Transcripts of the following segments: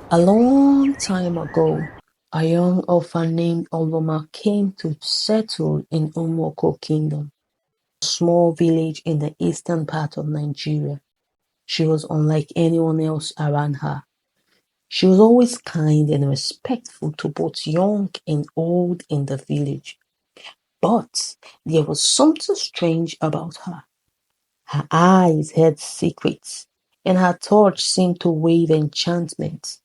A long time ago, a young orphan named Oluọma came to settle in Umuoko Kingdom, a small village in the eastern part of Nigeria. She was unlike anyone else around her. She was always kind and respectful to both young and old in the village. But there was something strange about her. Her eyes held secrets, and her touch seemed to wave enchantment.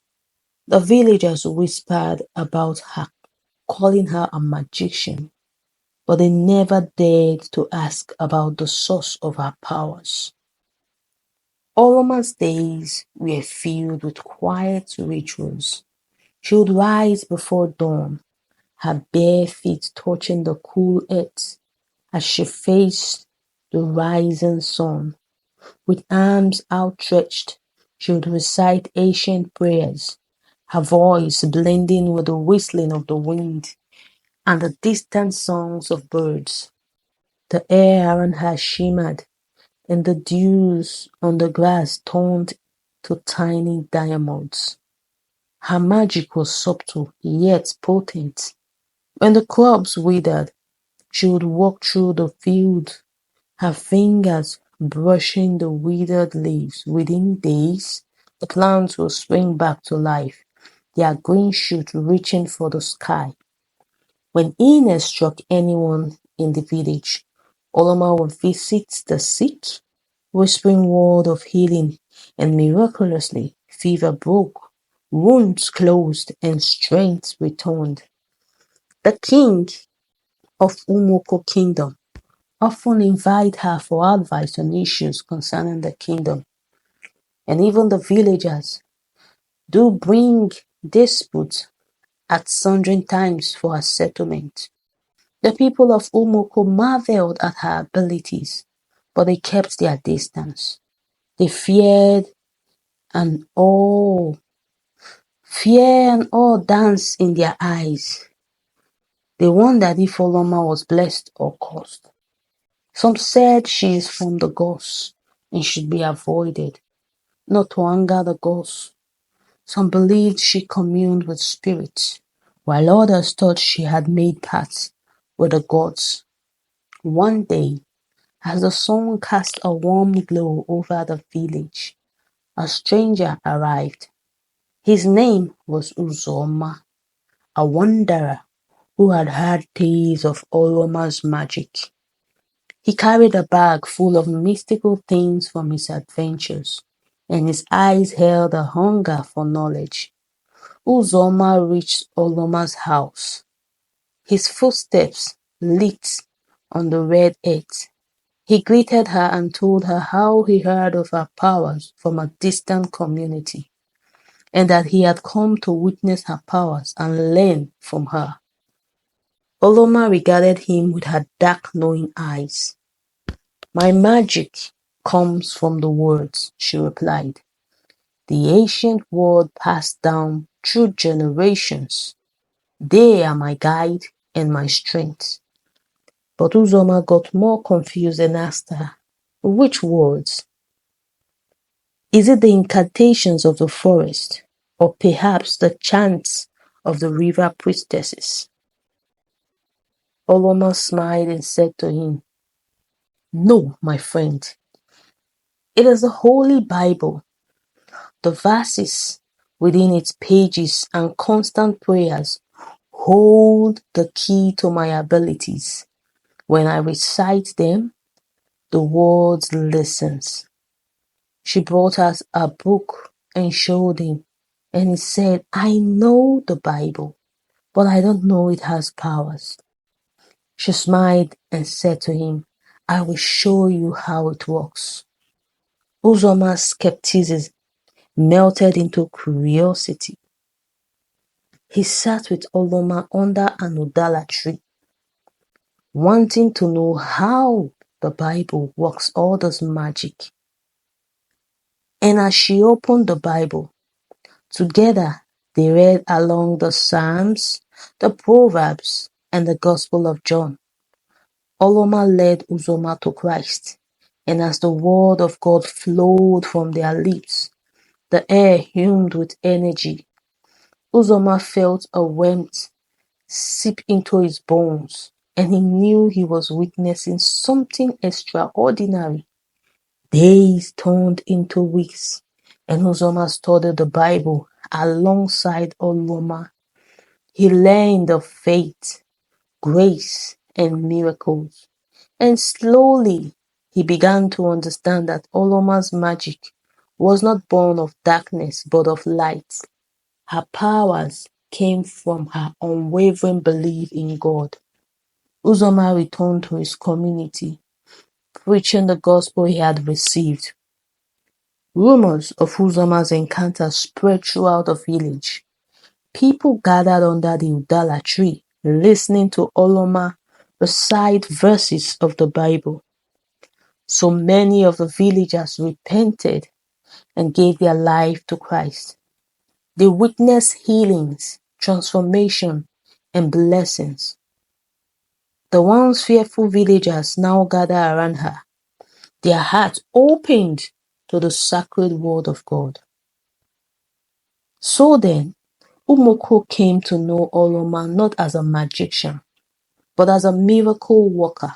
The villagers whispered about her, calling her a magician, but they never dared to ask about the source of her powers. Oluoma's days were filled with quiet rituals. She would rise before dawn, her bare feet touching the cool earth as she faced the rising sun. With arms outstretched, she would recite ancient prayers, her voice blending with the whistling of the wind and the distant songs of birds. The air around her shimmered, and the dews on the grass turned to tiny diamonds. Her magic was subtle yet potent. When the crops withered, she would walk through the field, her fingers brushing the withered leaves. Within days, the plants will spring back to life, their green shoots reaching for the sky. When illness struck anyone in the village, Oloma would visit the sick, whispering word of healing, and miraculously fever broke, wounds closed, and strength returned. The king of Umoko Kingdom often invite her for advice on issues concerning the kingdom, and even the villagers do bring disputes at sundry times for her settlement. The people of Umoko marveled at her abilities, but they kept their distance. They and all fear and awe danced in their eyes. They wondered if Oloma was blessed or cursed. Some said she is from the gods and should be avoided, not to anger the gods. Some believed she communed with spirits, while others thought she had made paths with the gods. One day, as the sun cast a warm glow over the village, a stranger arrived. His name was Oluọma, a wanderer who had heard tales of Oluoma's magic. He carried a bag full of mystical things from his adventures, and his eyes held a hunger for knowledge. Uzoma reached Oluoma's house. His footsteps lit on the red earth. He greeted her and told her how he heard of her powers from a distant community, and that he had come to witness her powers and learn from her. Oloma regarded him with her dark knowing eyes. My magic comes from the words, she replied. The ancient word passed down through generations. They are my guide and my strength. But Uzoma got more confused and asked her, which words? Is it the incantations of the forest, or perhaps the chants of the river priestesses? Oloma smiled and said to him, no, my friend. It is the Holy Bible. The verses within its pages and constant prayers hold the key to my abilities. When I recite them, the world listens. She brought us a book and showed him, and he said, I know the Bible, but I don't know it has powers. She smiled and said to him, I will show you how it works. Uzoma's skepticism melted into curiosity. He sat with Oloma under an udala tree, wanting to know how the Bible works all this magic. And as she opened the Bible, together they read along the Psalms, the Proverbs, and the Gospel of John. Oloma led Uzoma to Christ, and as the word of God flowed from their lips, the air hummed with energy Uzoma felt a warmth seep into his bones, and he knew he was witnessing something extraordinary. Days turned into weeks, and Uzoma studied the Bible alongside Oluọma. He learned of faith, grace, and miracles. And slowly, he began to understand that Oluoma's magic was not born of darkness but of light. Her powers came from her unwavering belief in God. Uzoma returned to his community, preaching the gospel he had received. Rumors of Uzoma's encounter spread throughout the village. People gathered under the Udala tree, listening to Oluoma recite verses of the Bible. So many of the villagers repented and gave their life to Christ. They witnessed healings, transformation, and blessings. The once fearful villagers now gathered around her, their hearts opened to the sacred word of God. So then, Umoko came to know Oluoma not as a magician, but as a miracle worker.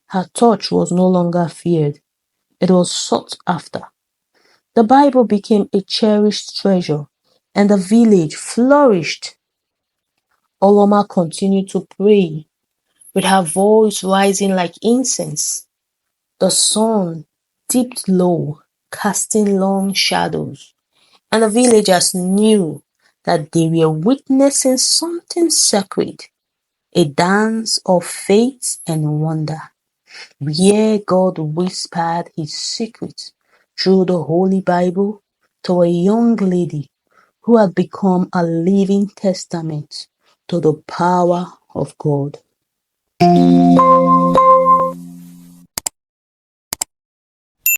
Her touch was no longer feared, it was sought after. The Bible became a cherished treasure, and the village flourished. Oluoma continued to pray, with her voice rising like incense. The sun dipped low, casting long shadows, and the villagers knew that they were witnessing something sacred, a dance of faith and wonder, where God whispered his secrets through the Holy Bible to a young lady who had become a living testament to the power of God.